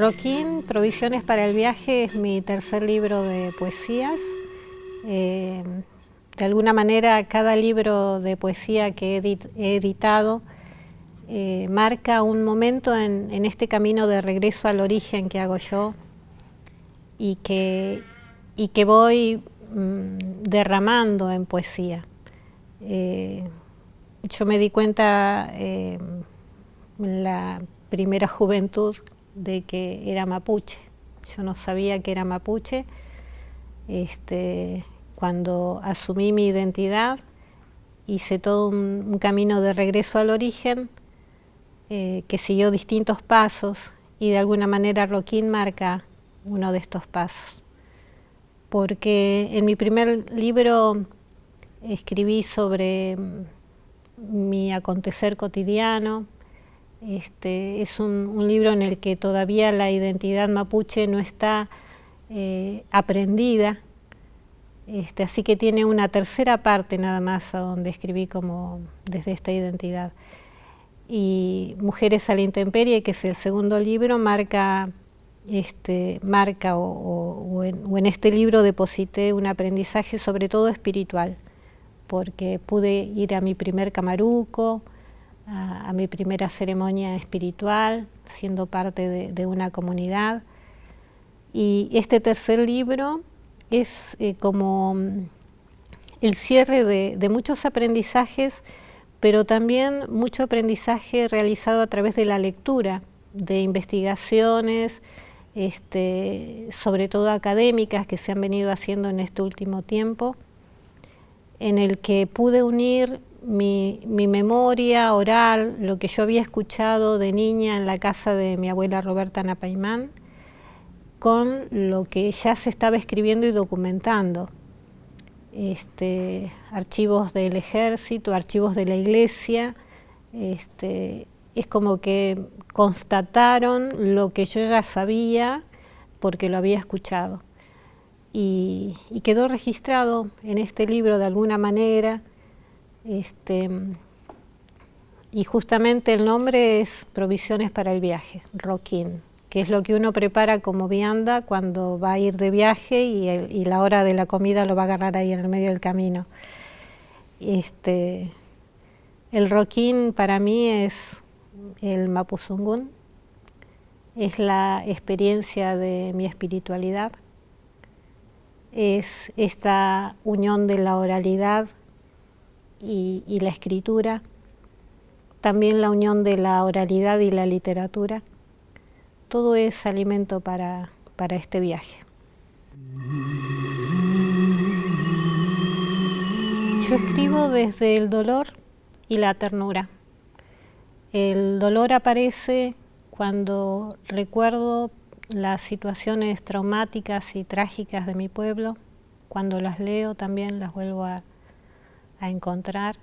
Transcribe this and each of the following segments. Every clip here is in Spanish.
Roquín, Provisiones para el viaje, es mi tercer libro de poesías. De alguna manera, cada libro de poesía que he editado marca un momento en este camino de regreso al origen que hago yo y que voy derramando en poesía. Yo me di cuenta en la primera juventud de que era mapuche. Yo no sabía que era mapuche. Cuando asumí mi identidad, hice todo un camino de regreso al origen que siguió distintos pasos, y de alguna manera Roquín marca uno de estos pasos. Porque en mi primer libro escribí sobre mi acontecer cotidiano. Es un libro en el que todavía la identidad mapuche no está aprendida, así que tiene una tercera parte nada más a donde escribí como desde esta identidad. Y Mujeres a la intemperie, que es el segundo libro, marca o en este libro deposité un aprendizaje sobre todo espiritual, porque pude ir a mi primer camaruco, a mi primera ceremonia espiritual, siendo parte de una comunidad. Y este tercer libro es como el cierre de muchos aprendizajes, pero también mucho aprendizaje realizado a través de la lectura, de investigaciones, sobre todo académicas, que se han venido haciendo en este último tiempo, en el que pude unir mi memoria oral, lo que yo había escuchado de niña en la casa de mi abuela Roberta Napaimán, con lo que ya se estaba escribiendo y documentando. Archivos del ejército, archivos de la iglesia, es como que constataron lo que yo ya sabía porque lo había escuchado. Y quedó registrado en este libro de alguna manera, y justamente el nombre es Provisiones para el viaje, Roquín, que es lo que uno prepara como vianda cuando va a ir de viaje y la hora de la comida lo va a agarrar ahí en el medio del camino. El Roquín para mí es el Mapuzungún, es la experiencia de mi espiritualidad, es esta unión de la oralidad y la escritura, también la unión de la oralidad y la literatura. Todo es alimento para este viaje. Yo escribo desde el dolor y la ternura. El dolor aparece cuando recuerdo las situaciones traumáticas y trágicas de mi pueblo. Cuando las leo también las vuelvo a encontrar.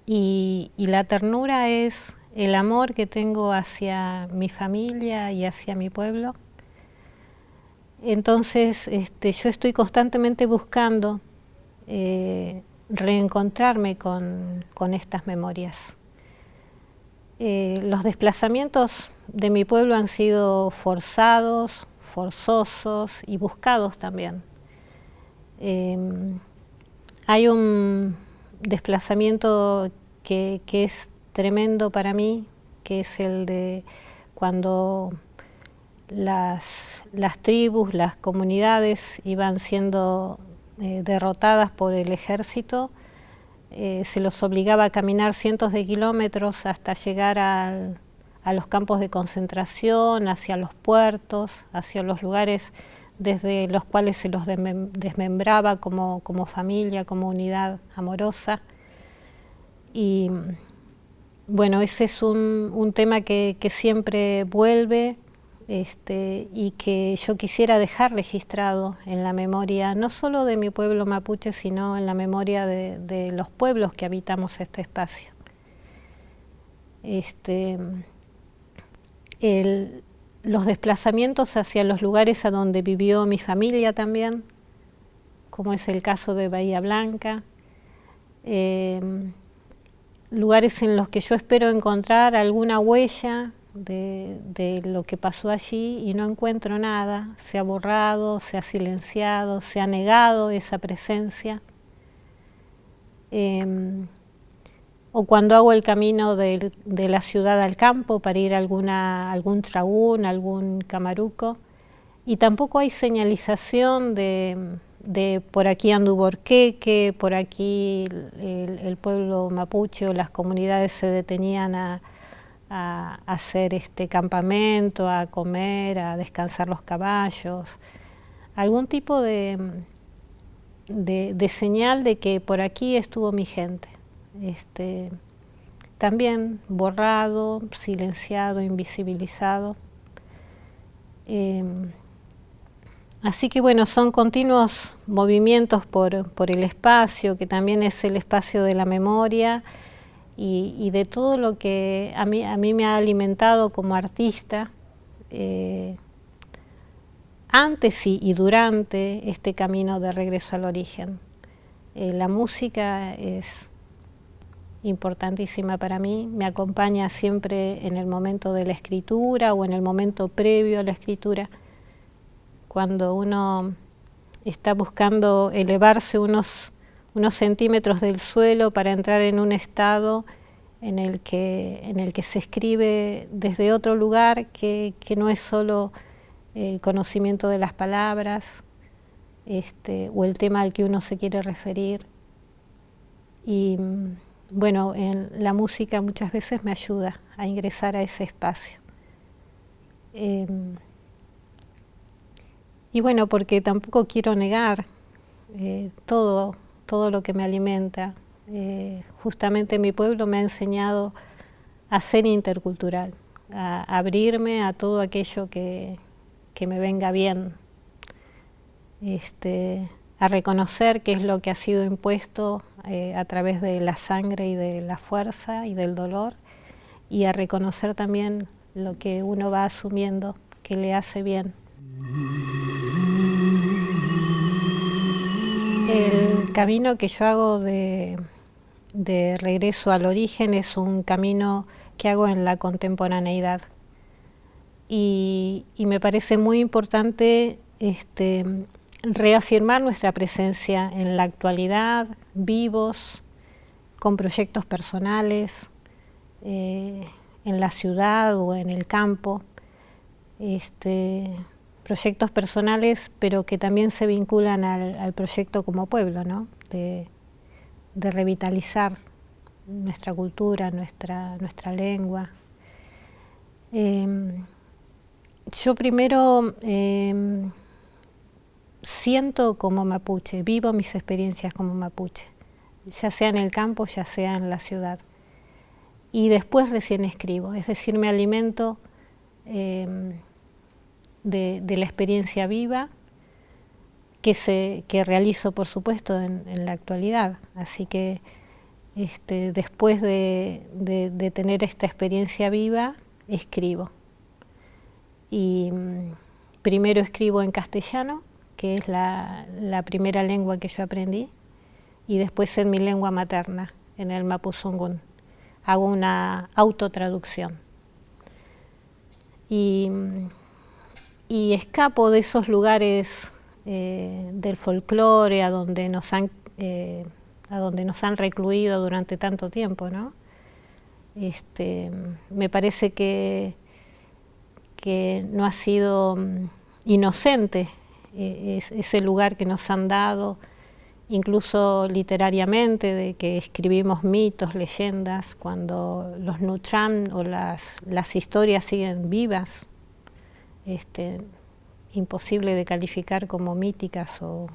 Y la ternura es el amor que tengo hacia mi familia y hacia mi pueblo. Entonces yo estoy constantemente buscando reencontrarme con estas memorias. Los desplazamientos de mi pueblo han sido forzados, forzosos y buscados también. Hay un desplazamiento que es tremendo para mí, que es el de cuando las tribus, las comunidades iban siendo derrotadas por el ejército. Se los obligaba a caminar cientos de kilómetros hasta llegar a los campos de concentración, hacia los puertos, hacia los lugares desde los cuales se los desmembraba como familia, como unidad amorosa. Y bueno, ese es un tema que siempre vuelve y que yo quisiera dejar registrado en la memoria, no solo de mi pueblo mapuche, sino en la memoria de los pueblos que habitamos este espacio. Los desplazamientos hacia los lugares a donde vivió mi familia también, como es el caso de Bahía Blanca, lugares en los que yo espero encontrar alguna huella de lo que pasó allí y no encuentro nada, se ha borrado, se ha silenciado, se ha negado esa presencia. O cuando hago el camino de la ciudad al campo para ir a algún tragún, algún camaruco, y tampoco hay señalización de por aquí anduvo Orqueque, por aquí el pueblo mapuche o las comunidades se detenían a hacer campamento, a comer, a descansar los caballos, algún tipo de señal de que por aquí estuvo mi gente. También borrado, silenciado, invisibilizado. Así que bueno, son continuos movimientos por el espacio, que también es el espacio de la memoria y de todo lo que a mí me ha alimentado como artista antes y durante este camino de regreso al origen. La música es importantísima para mí, me acompaña siempre en el momento de la escritura o en el momento previo a la escritura, cuando uno está buscando elevarse unos centímetros del suelo para entrar en un estado en el que se escribe desde otro lugar que no es solo el conocimiento de las palabras o el tema al que uno se quiere referir. Y bueno, la música muchas veces me ayuda a ingresar a ese espacio. Y bueno, porque tampoco quiero negar todo lo que me alimenta. Justamente mi pueblo me ha enseñado a ser intercultural, a abrirme a todo aquello que me venga bien, a reconocer qué es lo que ha sido impuesto a través de la sangre y de la fuerza y del dolor, y a reconocer también lo que uno va asumiendo que le hace bien. El camino que yo hago de regreso al origen es un camino que hago en la contemporaneidad. Y me parece muy importante reafirmar nuestra presencia en la actualidad, vivos, con proyectos personales, en la ciudad o en el campo. Proyectos personales, pero que también se vinculan al proyecto como pueblo, ¿no? De revitalizar nuestra cultura, nuestra lengua. Yo primero siento como mapuche, vivo mis experiencias como mapuche, ya sea en el campo, ya sea en la ciudad. Y después recién escribo, es decir, me alimento de la experiencia viva que realizo, por supuesto, en la actualidad. Así que después de tener esta experiencia viva, escribo. Y primero escribo en castellano, que es la primera lengua que yo aprendí, y después en mi lengua materna, en el mapuzungún. Hago una autotraducción. Y escapo de esos lugares del folclore a donde nos han recluido durante tanto tiempo, ¿no? Me parece que no ha sido inocente ese lugar que nos han dado, incluso literariamente, de que escribimos mitos, leyendas, cuando los Nutram o las historias siguen vivas. Imposible de calificar como míticas o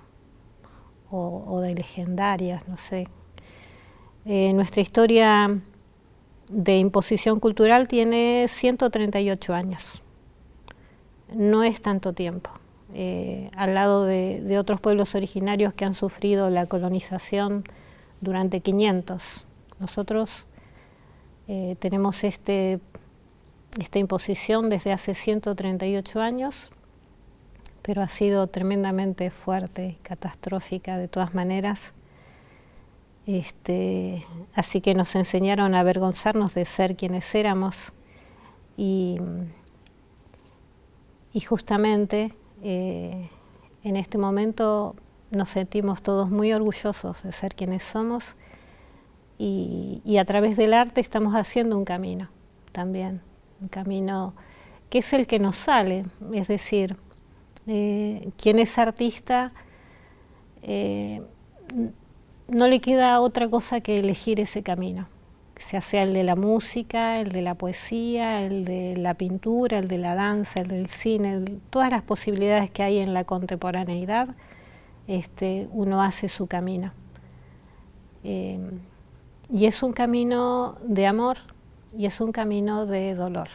de legendarias, no sé. Nuestra historia de imposición cultural tiene 138 años. No es tanto tiempo. Al lado de otros pueblos originarios que han sufrido la colonización durante 500. Nosotros tenemos esta imposición desde hace 138 años, pero ha sido tremendamente fuerte, catastrófica de todas maneras. Así que nos enseñaron a avergonzarnos de ser quienes éramos y justamente en este momento nos sentimos todos muy orgullosos de ser quienes somos y a través del arte estamos haciendo un camino también, un camino que es el que nos sale, es decir, quien es artista no le queda otra cosa que elegir ese camino, sea el de la música, el de la poesía, el de la pintura, el de la danza, el del cine, todas las posibilidades que hay en la contemporaneidad, uno hace su camino. Y es un camino de amor y es un camino de dolor,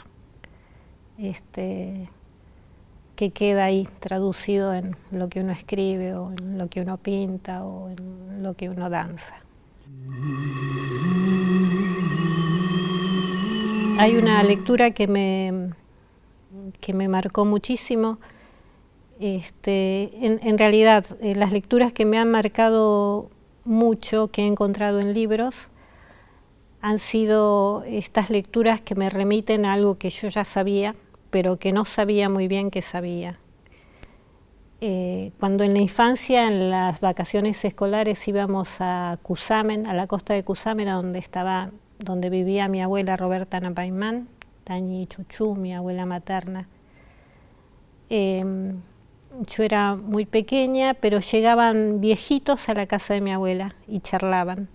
que queda ahí traducido en lo que uno escribe o en lo que uno pinta o en lo que uno danza. Hay una lectura que me marcó muchísimo. En realidad, las lecturas que me han marcado mucho, que he encontrado en libros, han sido estas lecturas que me remiten a algo que yo ya sabía, pero que no sabía muy bien que sabía. Cuando en la infancia, en las vacaciones escolares, íbamos a Cusamen, a la costa de Cusamen, donde vivía mi abuela Roberta Napaimán, Tañi Chuchú, mi abuela materna. Yo era muy pequeña, pero llegaban viejitos a la casa de mi abuela y charlaban.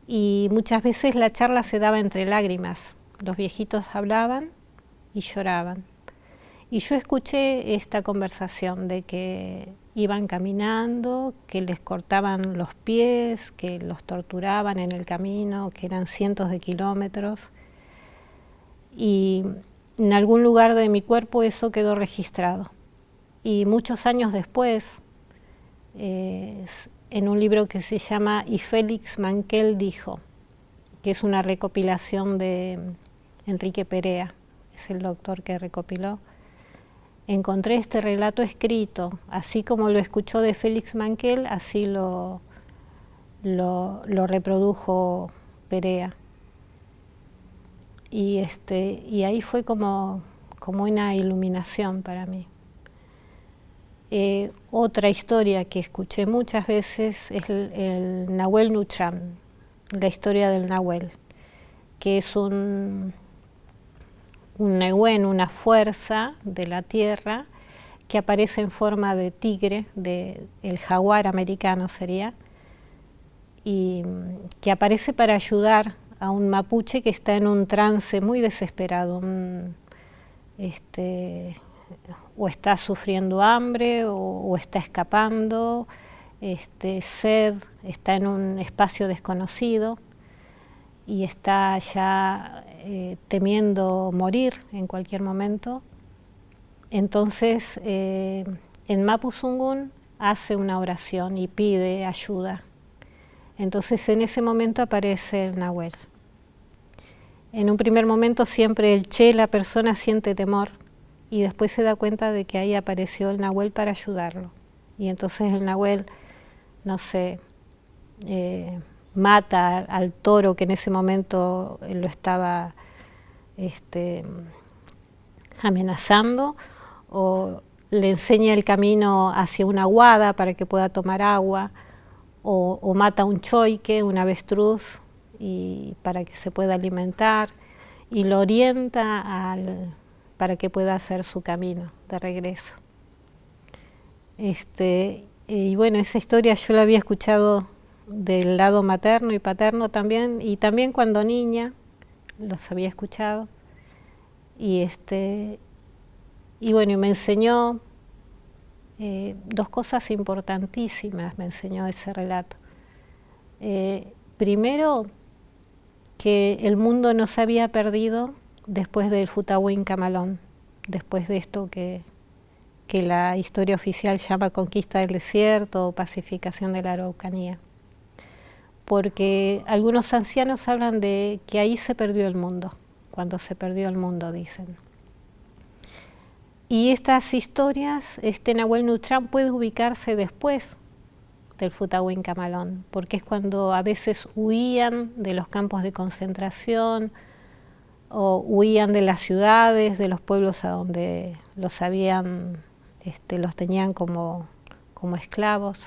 Y muchas veces la charla se daba entre lágrimas. Los viejitos hablaban y lloraban. Y yo escuché esta conversación de que iban caminando, que les cortaban los pies, que los torturaban en el camino, que eran cientos de kilómetros. Y en algún lugar de mi cuerpo eso quedó registrado. Y muchos años después, en un libro que se llama Y Félix Mankel dijo, que es una recopilación de Enrique Perea, es el doctor que recopiló, encontré este relato escrito, así como lo escuchó de Félix Mankel, así lo reprodujo Perea. Y ahí fue como una iluminación para mí. Otra historia que escuché muchas veces es el Nahuel Nutram, la historia del Nahuel, que es un Nehuen, una fuerza de la tierra que aparece en forma de tigre, el jaguar americano sería, y que aparece para ayudar a un mapuche que está en un trance muy desesperado, o está sufriendo hambre o está escapando, sed, está en un espacio desconocido y está ya temiendo morir en cualquier momento. Entonces, en Mapuzungún hace una oración y pide ayuda. Entonces, en ese momento aparece el Nahuel. En un primer momento siempre la persona siente temor y después se da cuenta de que ahí apareció el Nahuel para ayudarlo. Y entonces el Nahuel, no sé, mata al toro que en ese momento lo estaba amenazando, o le enseña el camino hacia una aguada para que pueda tomar agua, o mata un choique, un avestruz, para que se pueda alimentar, y lo orienta para que pueda hacer su camino de regreso. Y bueno, esa historia yo la había escuchado del lado materno y paterno también, y también cuando niña los había escuchado. Y bueno, me enseñó dos cosas importantísimas, me enseñó ese relato. Primero, que el mundo no se había perdido después del Futahwin Camalón, después de esto que la historia oficial llama conquista del desierto o pacificación de la Araucanía. Porque algunos ancianos hablan de que ahí se perdió el mundo, cuando se perdió el mundo, dicen. Y estas historias, Nahuel Nutram puede ubicarse después del Futahwin Camalón, porque es cuando a veces huían de los campos de concentración o huían de las ciudades, de los pueblos a donde los habían, los tenían como esclavos.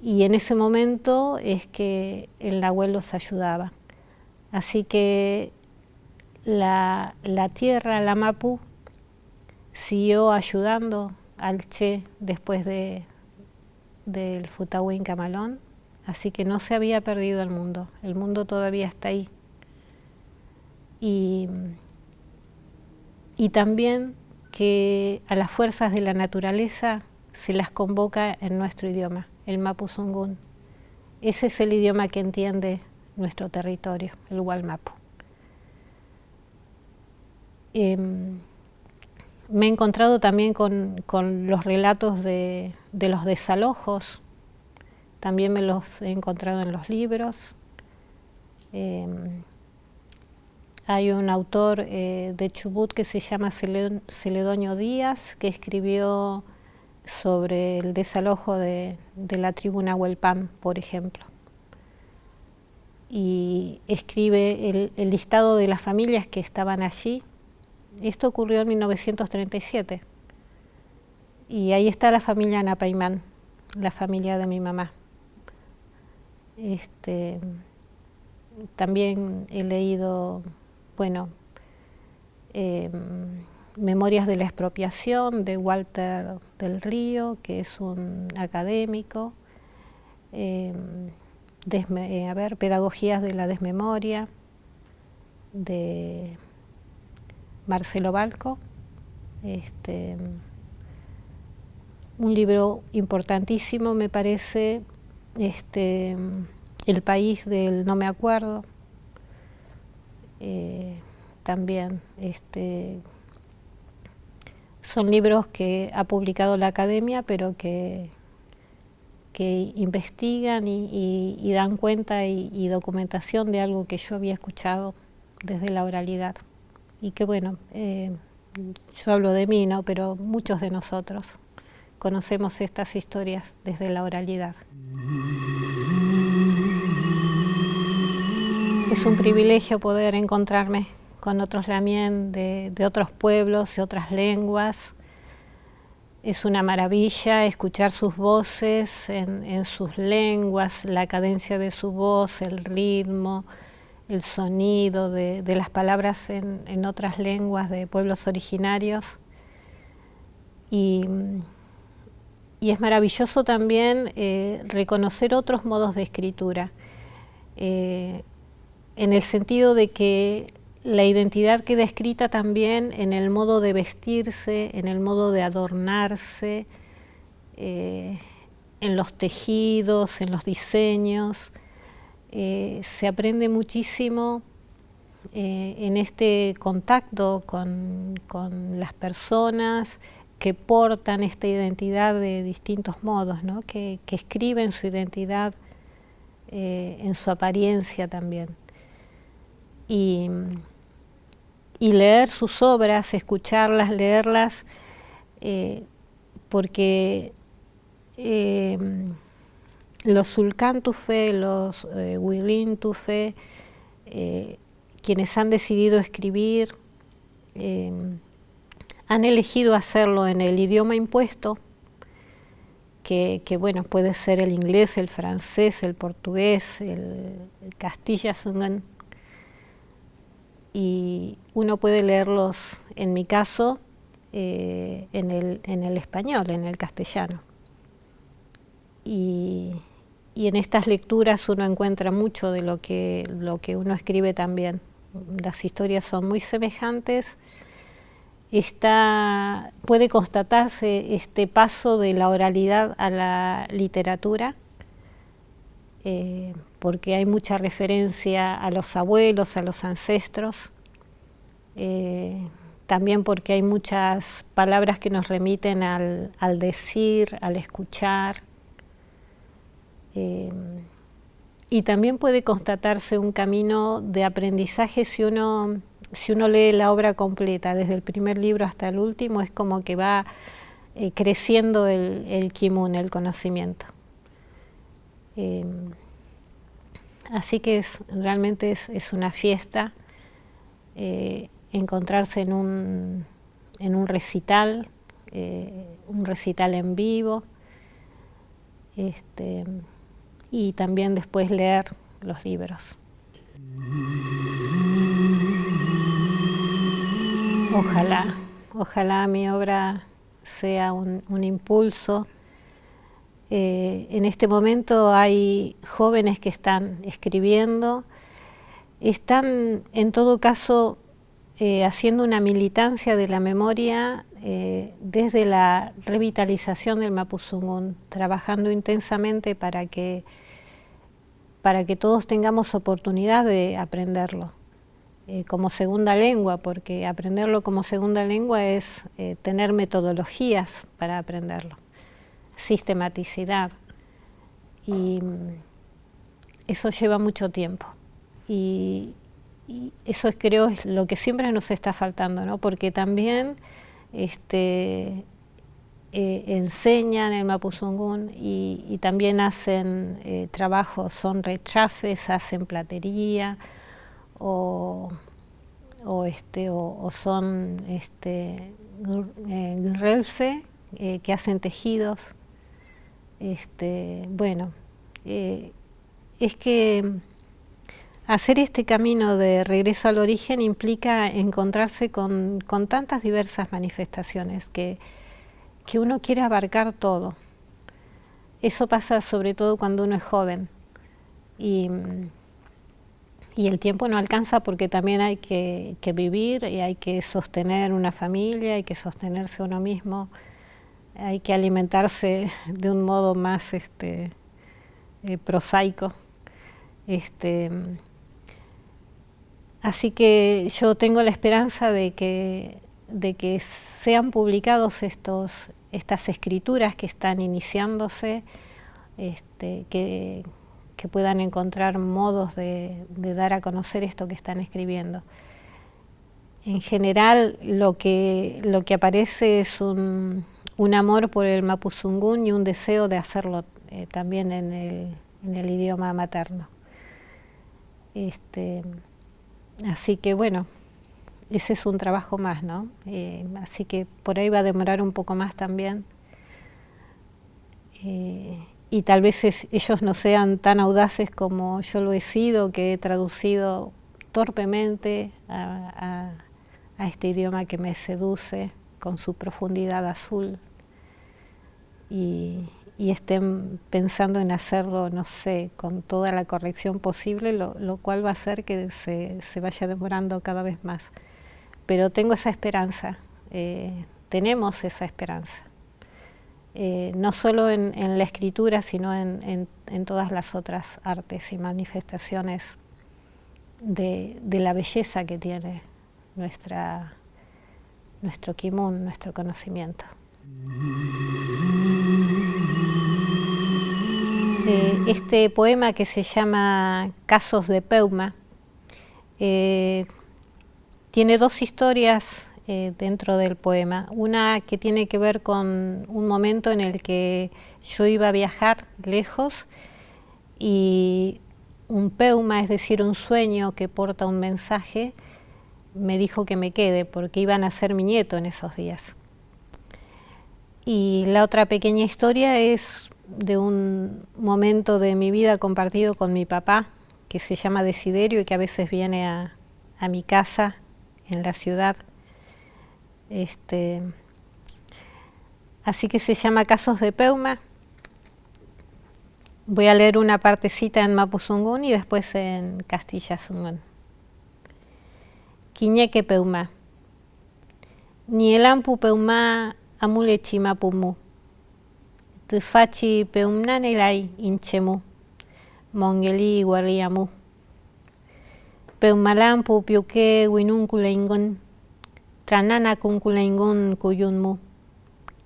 Y en ese momento es que el Nahuel los ayudaba. Así que la tierra, la Mapu, siguió ayudando al Che después del Futahín Malón, así que no se había perdido el mundo todavía está ahí. Y también que a las fuerzas de la naturaleza se las convoca en nuestro idioma, el Mapuzungún. Ese es el idioma que entiende nuestro territorio, el Gualmapu. Me he encontrado también con los relatos de los desalojos, también me los he encontrado en los libros. Hay un autor de Chubut que se llama Celedonio Díaz, que escribió sobre el desalojo de la tribu Nahuelpan, por ejemplo. Y escribe el listado de las familias que estaban allí. Esto ocurrió en 1937. Y ahí está la familia Napaimán, la familia de mi mamá. También he leído, Memorias de la expropiación de Walter del Río, que es un académico. Pedagogías de la desmemoria, de Marcelo Balco. Un libro importantísimo, me parece, El país del no me acuerdo. También son libros que ha publicado la academia, pero que investigan y dan cuenta y documentación de algo que yo había escuchado desde la oralidad. Y que yo hablo de mí, ¿no? Pero muchos de nosotros conocemos estas historias desde la oralidad. Es un privilegio poder encontrarme con otros lamien de otros pueblos, de otras lenguas. Es una maravilla escuchar sus voces en sus lenguas, la cadencia de su voz, el ritmo, el sonido de las palabras en otras lenguas de pueblos originarios. Y es maravilloso también reconocer otros modos de escritura, en el sentido de que la identidad queda escrita también en el modo de vestirse, en el modo de adornarse, en los tejidos, en los diseños. Se aprende muchísimo en este contacto con las personas que portan esta identidad de distintos modos, ¿no? que escriben su identidad en su apariencia también. Y leer sus obras, escucharlas, leerlas, porque los Sulcántufe, los Huilíntufe, quienes han decidido escribir, han elegido hacerlo en el idioma impuesto, que puede ser el inglés, el francés, el portugués, el castilla-zungan. Y uno puede leerlos, en mi caso, en el español, en el castellano. Y en estas lecturas uno encuentra mucho de lo que uno escribe también. Las historias son muy semejantes. Puede constatarse este paso de la oralidad a la literatura, porque hay mucha referencia a los abuelos, a los ancestros, también porque hay muchas palabras que nos remiten al decir, al escuchar, y también puede constatarse un camino de aprendizaje si uno lee la obra completa, desde el primer libro hasta el último, es como que va creciendo el kimun, el conocimiento. Así que realmente es una fiesta encontrarse en un recital, un recital en vivo, y también después leer los libros. Ojalá mi obra sea un impulso. En este momento hay jóvenes que están escribiendo, están en todo caso haciendo una militancia de la memoria desde la revitalización del Mapuzungún, trabajando intensamente para que todos tengamos oportunidad de aprenderlo como segunda lengua, porque aprenderlo como segunda lengua es tener metodologías para aprenderlo, sistematicidad, y eso lleva mucho tiempo, y eso creo es lo que siempre nos está faltando, ¿no? Porque también enseñan el Mapuzungún y también hacen trabajos, son rechafes, hacen platería o son grelfe, que hacen tejidos. Bueno, es que hacer este camino de regreso al origen implica encontrarse con tantas diversas manifestaciones que uno quiere abarcar todo. Eso pasa sobre todo cuando uno es joven y el tiempo no alcanza, porque también hay que vivir y hay que sostener una familia, hay que sostenerse uno mismo, hay que alimentarse de un modo más prosaico. Así que yo tengo la esperanza de que sean publicados estas escrituras que están iniciándose, que puedan encontrar modos de dar a conocer esto que están escribiendo. En general, lo que aparece es un amor por el Mapuzungún y un deseo de hacerlo también en el idioma materno. Así que bueno, ese es un trabajo más, ¿no? Así que por ahí va a demorar un poco más también. Y tal vez ellos no sean tan audaces como yo lo he sido, que he traducido torpemente a este idioma que me seduce con su profundidad azul, y estén pensando en hacerlo, no sé, con toda la corrección posible, lo cual va a hacer que se vaya demorando cada vez más. Pero tengo esa esperanza, tenemos esa esperanza. No solo en la escritura, sino en todas las otras artes y manifestaciones de la belleza que tiene nuestro kimun, nuestro conocimiento. Este poema, que se llama Casos de Peuma, tiene dos historias dentro del poema. Una que tiene que ver con un momento en el que yo iba a viajar lejos y un peuma, es decir, un sueño que porta un mensaje, me dijo que me quede porque iban a ser mi nieto en esos días. Y la otra pequeña historia es de un momento de mi vida compartido con mi papá, que se llama Desiderio y que a veces viene a mi casa en la ciudad. Así que se llama Casos de Peuma. Voy a leer una partecita en Mapuzungún y después en Castilla-Zungún. Quiñeque Peuma. Nielampu Peuma amule chimapumu. Tufachi peumnanelai inchemu. Mongeli guarriamu. Peumalampu piuque winunculaingon. Tranana kunculaingon cuyunmu.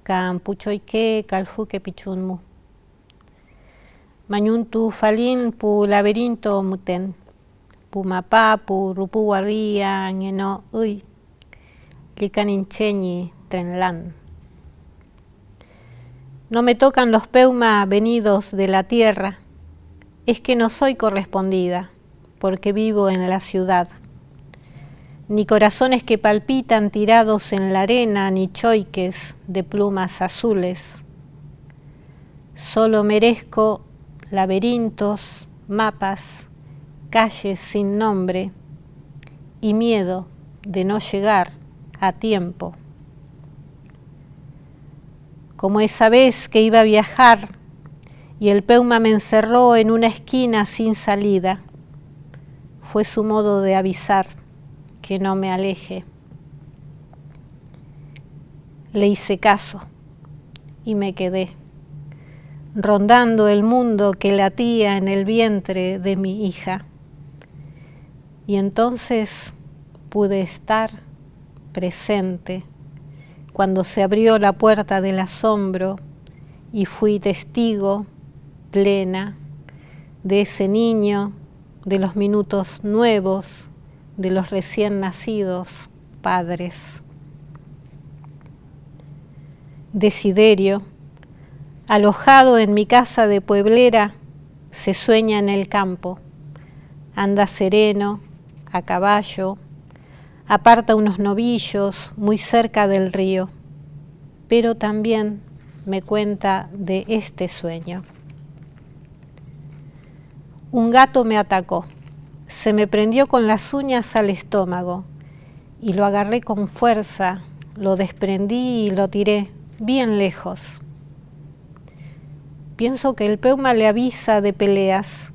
Campuchoike calfuque pichunmu. Mañuntu falin pu laberinto muten. Pu mapa pu rupu guarria ngeno uy. Licanincheñi trenlan. No me tocan los peuma venidos de la tierra, es que no soy correspondida, porque vivo en la ciudad. ni corazones que palpitan tirados en la arena, ni choiques de plumas azules. Solo merezco laberintos, mapas, calles sin nombre y miedo de no llegar a tiempo. Como esa vez que iba a viajar y el peuma me encerró en una esquina sin salida, fue su modo de avisar que no me aleje. Le hice caso y me quedé, rondando el mundo que latía en el vientre de mi hija. Y entonces pude estar presente cuando se abrió la puerta del asombro y fui testigo plena de ese niño, de los minutos nuevos, de los recién nacidos padres. Desiderio, alojado en mi casa de pueblera, se sueña en el campo, anda sereno, a caballo, aparta unos novillos muy cerca del río, pero también me cuenta de este sueño. Un gato me atacó, se me prendió con las uñas al estómago y lo agarré con fuerza, lo desprendí y lo tiré bien lejos. Pienso que el peuma le avisa de peleas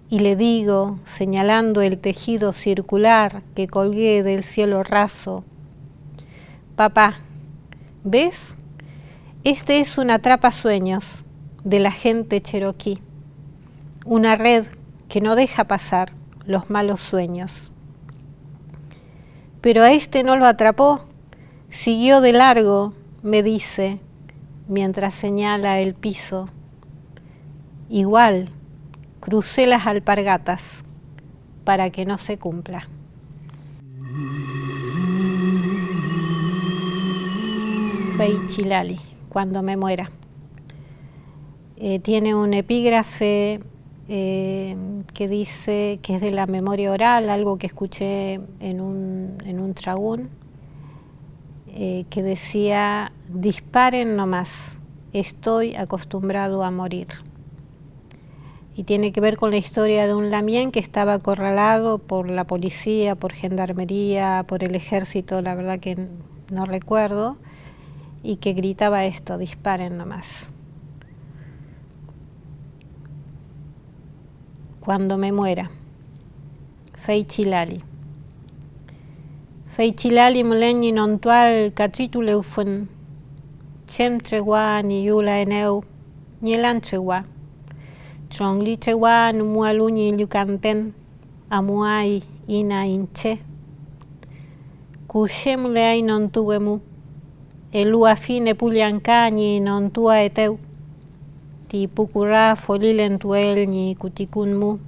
y le digo, señalando el tejido circular que colgué del cielo raso: papá, ¿ves? Este es un atrapasueños de la gente cherokee, una red que no deja pasar los malos sueños. Pero a este no lo atrapó, siguió de largo, me dice, mientras señala el piso. Igual, crucé las alpargatas para que no se cumpla. Fei Chilali, cuando me muera. Tiene un epígrafe que dice que es de la memoria oral, algo que escuché en un tragún, que decía: disparen nomás, estoy acostumbrado a morir. Y tiene que ver con la historia de un lamien que estaba acorralado por la policía, por gendarmería, por el ejército, la verdad que no recuerdo, y que gritaba esto: disparen nomás. Cuando me muera. Fei Chilali. Fei Chilali mulenyi nontual catrituleufun, chem trewa ni yula eneu, nielan trewa. Trongli trewa numualuni lucanten, amuai ina inche. Kushemulei nontuemu, elua fine pulianca ni nontua eteu. Ti pukura folilentuel ni kutikunmu,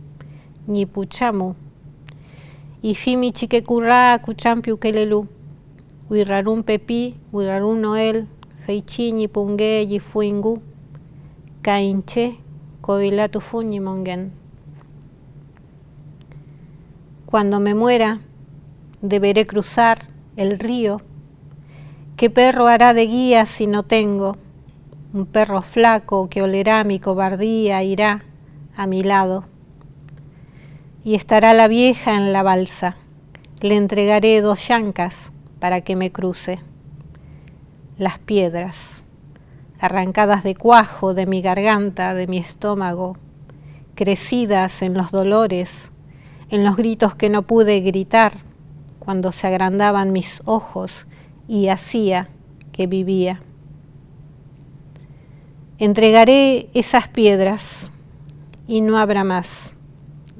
ni puchamu. Y fimi chiquecurra cuchampiu kelelu, huirarun pepi, huirarun noel, feichi ni pungue y fuingu, cainche, coilatu fuñi mongen. Cuando me muera, deberé cruzar el río. ¿Qué perro hará de guía si no tengo? Un perro flaco que olerá mi cobardía irá a mi lado. Y estará la vieja en la balsa. Le entregaré 2 yancas para que me cruce. Las piedras, arrancadas de cuajo de mi garganta, de mi estómago, crecidas en los dolores, en los gritos que no pude gritar cuando se agrandaban mis ojos y hacía que vivía. Entregaré esas piedras y no habrá más,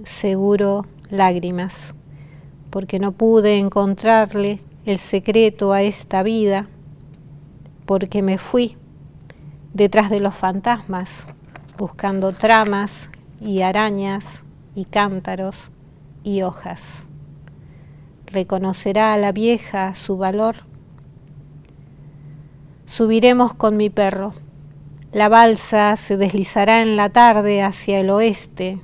seguro, lágrimas, porque no pude encontrarle el secreto a esta vida, porque me fui detrás de los fantasmas, buscando tramas y arañas y cántaros y hojas. ¿Reconocerá a la vieja su valor? Subiremos con mi perro. La balsa se deslizará en la tarde hacia el oeste.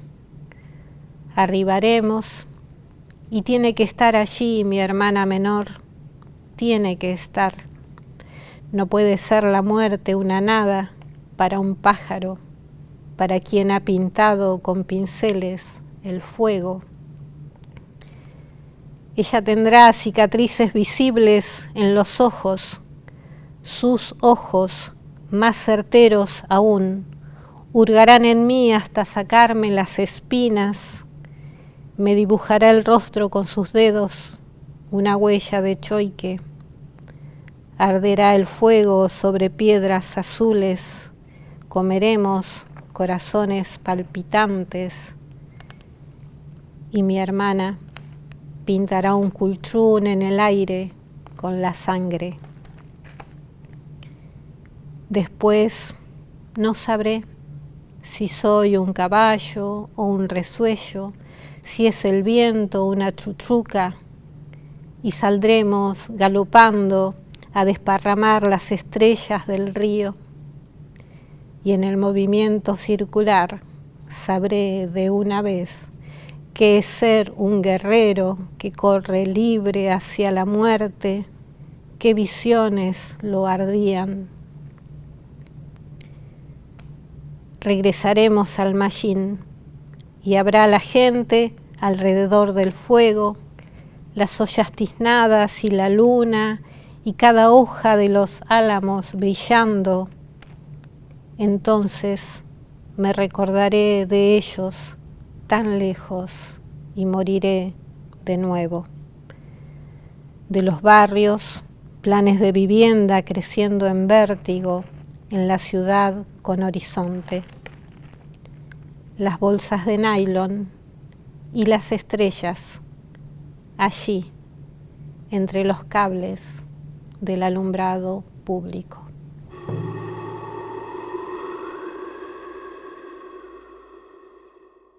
Arribaremos Y tiene que estar allí mi hermana menor, tiene que estar. No puede ser la muerte una nada para un pájaro, para quien ha pintado con pinceles el fuego. Ella tendrá cicatrices visibles en los ojos, sus ojos, más certeros aún, hurgarán en mí hasta sacarme las espinas. Me dibujará el rostro con sus dedos, una huella de choique. Arderá el fuego sobre piedras azules, comeremos corazones palpitantes. Y mi hermana pintará un cultrún en el aire con la sangre. Después no sabré si soy un caballo o un resuello, si es el viento o una chutruca, y saldremos galopando a desparramar las estrellas del río. Y en el movimiento circular sabré de una vez qué es ser un guerrero que corre libre hacia la muerte, qué visiones lo ardían. Regresaremos al Mallín y habrá la gente alrededor del fuego, las ollas tiznadas y la luna y cada hoja de los álamos brillando. Entonces me recordaré de ellos tan lejos y moriré de nuevo. De los barrios, planes de vivienda creciendo en vértigo en la ciudad con horizonte. Las bolsas de nylon y las estrellas allí, entre los cables del alumbrado público.